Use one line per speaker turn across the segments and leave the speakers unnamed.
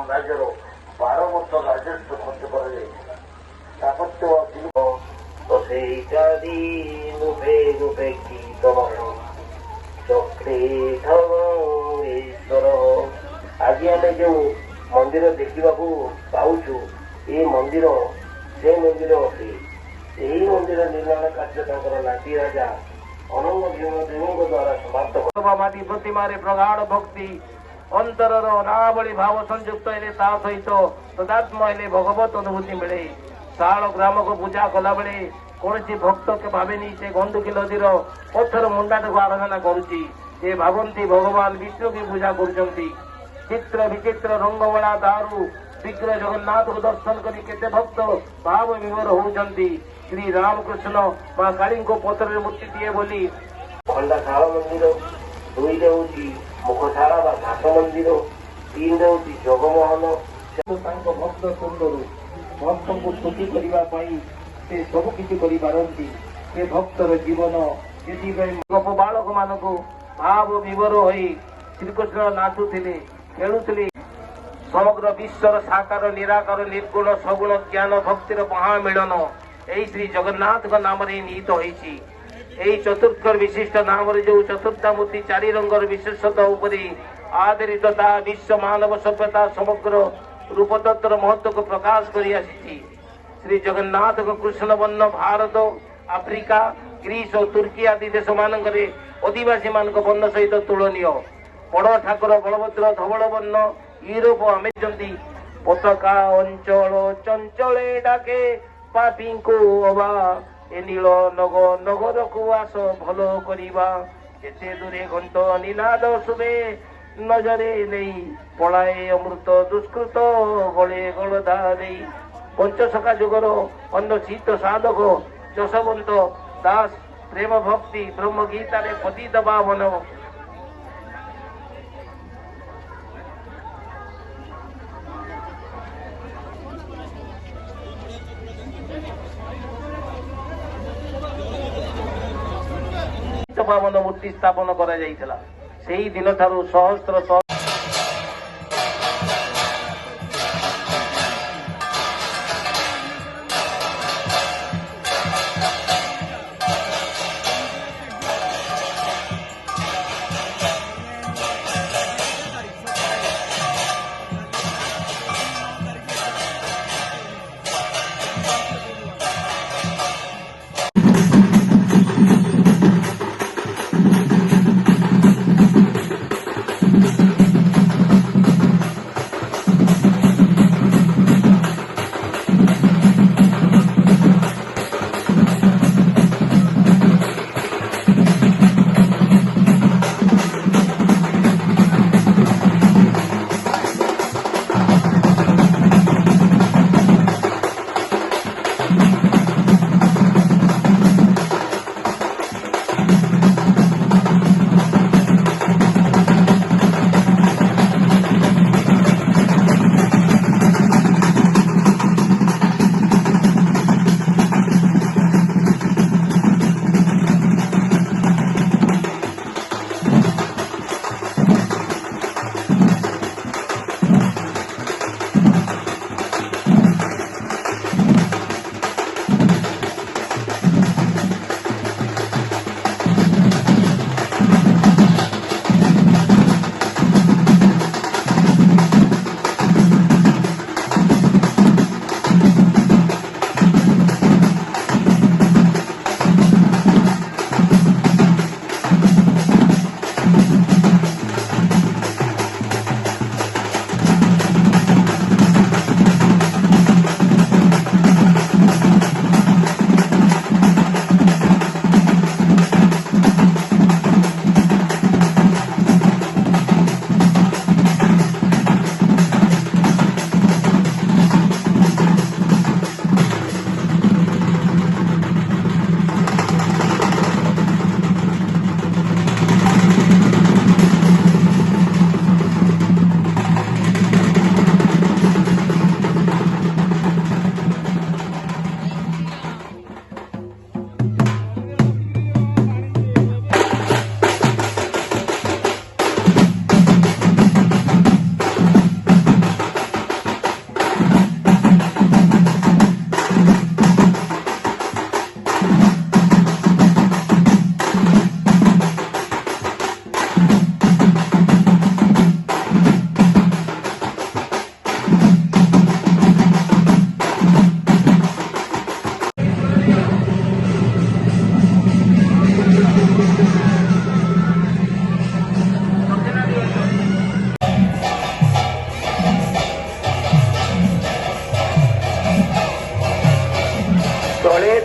ସାମ୍ରାଜ୍ୟର 12 ବର୍ଷ ରାଜସ୍ୱ ଖର୍ଚ୍ଚ କରାଯାଇଥିଲା। ସ୍ଥାପତ୍ୟ ଶିଳ୍ପ ତ ସେଇଟାରି ନୁଭେ ନୁଭେ ଗୀତମୟ ଚକ୍ରେ ଈଶ୍ୱର। ଆଜି ଆମେ ଯେଉଁ ମନ୍ଦିର ଦେଖିବାକୁ ପାଉଛୁ, ଏ ମନ୍ଦିର ସେ ମନ୍ଦିର ଅଟେ। ଏହି ମନ୍ଦିର ନିର୍ମାଣ କାର୍ଯ୍ୟ ତାଙ୍କର ନାତି ରାଜା ଅନଙ୍ଗ ଭୀମଦେବଙ୍କ ଦ୍ୱାରା ସମାପ୍ତ। ମାଟି ପ୍ରତିମାରେ ପ୍ରଗାଢ଼ ଭକ୍ତି ଅନ୍ତରର ଅନାବଳି ଭାବ ସଂଯୁକ୍ତ ହେଲେ ତା ସହିତ ତଦାତ୍ମ ହେଲେ ଭଗବତ ଅନୁଭୂତି ମିଳେ। ଶାଳ ଗ୍ରାମକୁ ପୂଜା କଲାବେଳେ କୌଣସି ଭକ୍ତ ଭାବେନି ସେ ଗଣ୍ଡୁକୀ ନଦୀର ପଥର ମୁଣ୍ଡାଟାକୁ ଆରାଧନା କରୁଛି। ସେ ଭାବନ୍ତି ଭଗବାନ ବିଷ୍ଣୁକୁ ପୂଜା କରୁଛନ୍ତି। ଚିତ୍ର ବିଚିତ୍ର ରଙ୍ଗବଳା ଦାରୁ ବିଗ୍ରହ ଜଗନ୍ନାଥଙ୍କୁ ଦର୍ଶନ କରି କେତେ ଭକ୍ତ ଭାବ ବିଭୋର ହେଉଛନ୍ତି। ଶ୍ରୀ ରାମକୃଷ୍ଣ ମା କାଳୀଙ୍କ ପଥରରେ ମୂର୍ତ୍ତିଟିଏ ବୋଲି ଖଣ୍ଡା ଶାଳ ମନ୍ଦିର, 2ରେ ହେଉଛି ମୁଖଶାଳା ବା ଘାଟ ମନ୍ଦିର, 3ରେ ହେଉଛି ଜଗମୋହନ। ତାଙ୍କ ଭକ୍ତ ସୁନ୍ଦର ଭକ୍ତଙ୍କୁ ଖୁସି କରିବା ପାଇଁ ସେ ସବୁ କିଛି କରିପାରନ୍ତି। ସେ ଭକ୍ତର ଜୀବନ ସେଥିପାଇଁ ଗୋପ ବାଳକ ମାନଙ୍କୁ ଭାବ ବିଭୋର ହୋଇ ଶ୍ରୀକୃଷ୍ଣ ନାଚୁଥିଲେ, ଖେଳୁଥିଲେ। ସମଗ୍ର ବିଶ୍ୱର ସାକାର ନିରାକାର ନିର୍ଗୁଣ ସଗୁଣ ଜ୍ଞାନ ଭକ୍ତିର ମହାମିଳନ ଏହି ଶ୍ରୀ ଜଗନ୍ନାଥଙ୍କ ନାମରେ ନିହିତ ହୋଇଛି। ଏହି ଚତୁର୍ଥ ବିଶିଷ୍ଟ ନାମରେ ଯେଉଁ ଚତୁର୍ଥା ମୂର୍ତ୍ତି 4 ରଙ୍ଗର ବିଶେଷତା ଉପରେ ଆଧାରିତ, ତାହା ବିଶ୍ୱ ମାନବ ସଭ୍ୟତା ସମଗ୍ର ରୂପତତ୍ତ୍ୱର ମହତ୍ତ୍ୱକୁ ପ୍ରକାଶ କରି ଆସିଛି। ଶ୍ରୀ ଜଗନ୍ନାଥଙ୍କ କୃଷ୍ଣ ବର୍ଣ୍ଣ ଭାରତ, ଆଫ୍ରିକା, ଗ୍ରୀସ ଓ ତୁର୍କୀ ଆଦି ଦେଶମାନଙ୍କରେ ଅଧିବାସୀମାନଙ୍କ ବର୍ଣ୍ଣ ସହିତ ତୁଳନୀୟ। ବଡ଼ ଠାକୁର ବଳଭଦ୍ର ଧବଳ ବର୍ଣ୍ଣ, ୟୁରୋପ ଆମେଛନ୍ତି। ପତାକା ଅଞ୍ଚଳ ଚଞ୍ଚଳେ ଡାକେ ପାପୀଙ୍କୁ ଅବା, ଏ ନୀଳ ନଗ ନଗରକୁ ଆସ ଭଲ କରିବା। ଯେତେ ଦୂରେ ଘଣ୍ଟ ନିନାଦ ଶୁଭେ ନଜରେ ନେଇ, ପଳାଏ ଅମୃତ ଦୁଷ୍କୃତ ଗଳେ ଗଳଧା ଦେଇ। ପଞ୍ଚସଖା ଯୁଗର ଅନ୍ନଶୀତ ସାଧକ ଯଶବନ୍ତ ଦାସ ପ୍ରେମ ଭକ୍ତି ବ୍ରହ୍ମ ଗୀତାରେ ପତିତ ପାବନ ପାବନ ମୂର୍ତ୍ତି ସ୍ଥାପନ କରାଯାଇଥିଲା। ସେହି ଦିନଠାରୁ ସହସ୍ର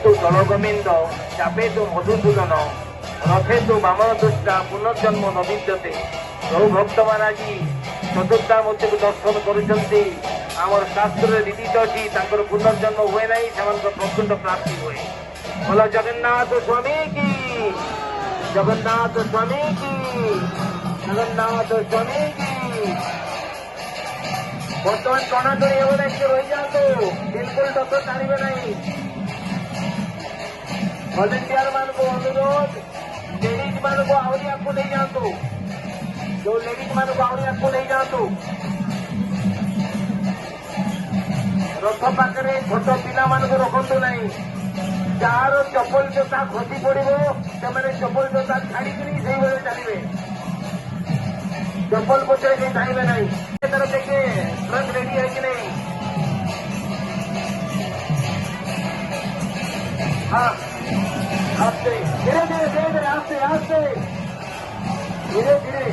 তু দলগোবিন্দ চাপে তু মধুসূদন রথে তু বামন দুষ্টা পুনর্জন্ম নবিদ্যতে। বহু ভক্তମାନେ ଆଜି ଚତୁର୍ଦ୍ଧାମୂର୍ତ୍ତିକୁ ଦର୍ଶନ କରୁଛନ୍ତି। ଆମର ଶାସ୍ତ୍ରରେ ବିଦିତ ଅଛି ତାଙ୍କର ପୁନର୍ଜନ୍ମ ହୁଏ ନାହିଁ, ସେମାନଙ୍କର ପ୍ରକୃତ ପ୍ରାପ୍ତି ହୁଏ। ବୋଲ ଜଗନ୍ନାଥ ସ୍ୱାମୀ କି, ଜଗନ୍ନାଥ ସ୍ୱାମୀ କି, ଜଗନ୍ନାଥ ସ୍ୱାମୀ କି। ବର୍ତ୍ତମାନ ଟଣାଟଣି ହେବ ନାହିଁ, ଟିକେ ରହିଯାଆନ୍ତୁ, ବିଲକୁଲ ରଥ ଟାଣିବେ ନାହିଁ। ଭଲେଣ୍ଟିୟର ମାନଙ୍କୁ ଅନୁରୋଧ, ଲେଡିଜ ମାନଙ୍କୁ ଆହୁରି ଆଗକୁ ନେଇଯାଆନ୍ତୁ, ଯୋଉ ଲେଡିଜ ମାନଙ୍କୁ ଆହୁରି ଆଗକୁ ନେଇଯାଆନ୍ତୁ। ରଥ ପାଖରେ ଛୋଟ ପିଲାମାନଙ୍କୁ ରଖନ୍ତୁ ନାହିଁ। ଯାହାର ଚପଲ ଜୋତା ଖସି ପଡିବ ସେମାନେ ଚପଲ ଜୋତା ଛାଡିକିରି ସେଇଭଳି ଚାଲିବେ, ଚପଲ ପଛରେ କେହି ଚାହିଁବେ ନାହିଁ। ତାର ଦେଖେ ଟ୍ରକ୍ ରେଡି ହେଇକି ନାହିଁ। ହଁ ଆସ୍ତେ ଧୀରେ ଧୀରେ ଧୀରେ ଧୀରେ ଆସ୍ତେ ଆସ୍ତେ ଧୀରେ ଧୀରେ।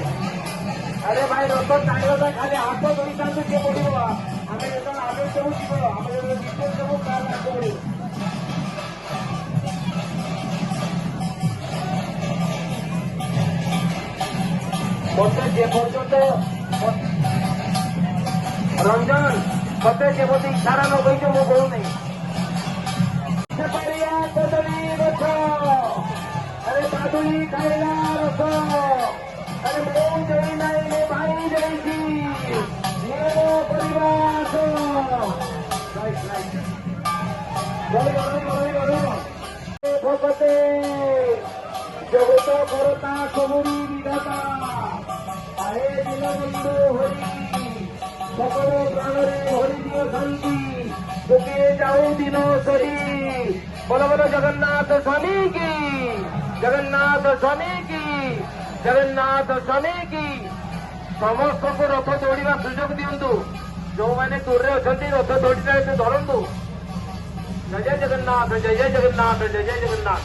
ଆରେ ଭାଇ ରଥ ଟାଣିବା ପାଇଁ ଖାଲି ହାତ ଧରିଥାନ୍ତୁ, କିଏ ପଡିବ? ଆମେ ଯେତେବେଳେ ଆମେ ସବୁ ଯିବ, ଆମେ ଯେତେବେଳେ ବିଶେଷ ସବୁ କାହାର ହାତ ପଡିବ। ମତେ ଯେ ପର୍ଯ୍ୟନ୍ତ ରଞ୍ଜନ ମତେ ଯେମିତି ଇଚ୍ଛାରା ନ କହିଛ ମୁଁ କହୁନି। କଦଳୀ ରଥ, ଆରେ ବାଦୁଳି ଖାଇଲା ରଥ, ଆରେ ମୁଁ ଯାଇ ନାହିଁ ମୋ ଭାଇ ଯାଇଛି, ନିୟମ କରିବା ଆସ। ଭଗତେ ଜଗତ କରତା ସବୁରି ବିଧାତା, ଆହେ ଦୀନବନ୍ଧୁ ହରି, সকল প্রাণরে হরি দিও শান্তি, শুকিয়ে যাও দিন সরি। বলো বলো জগন্নাথ স্বামী কি, জগন্নাথ স্বামী কি, জগন্নাଥ ସ୍ୱାମୀ କି। ସମସ୍ତଙ୍କୁ ରଥ ଦୌଡ଼ିବା ସୁଯୋଗ ଦିଅନ୍ତୁ। ଯୋଉମାନେ ଦୂରରେ ଅଛନ୍ତି ରଥ ଦୌଡ଼ିଟା ଧରନ୍ତୁ। ଜୟ ଜୟ ଜଗନ୍ନାଥ, ଜୟ ଜୟ ଜଗନ୍ନାଥ, ଜୟ ଜୟ ଜଗନ୍ନାଥ।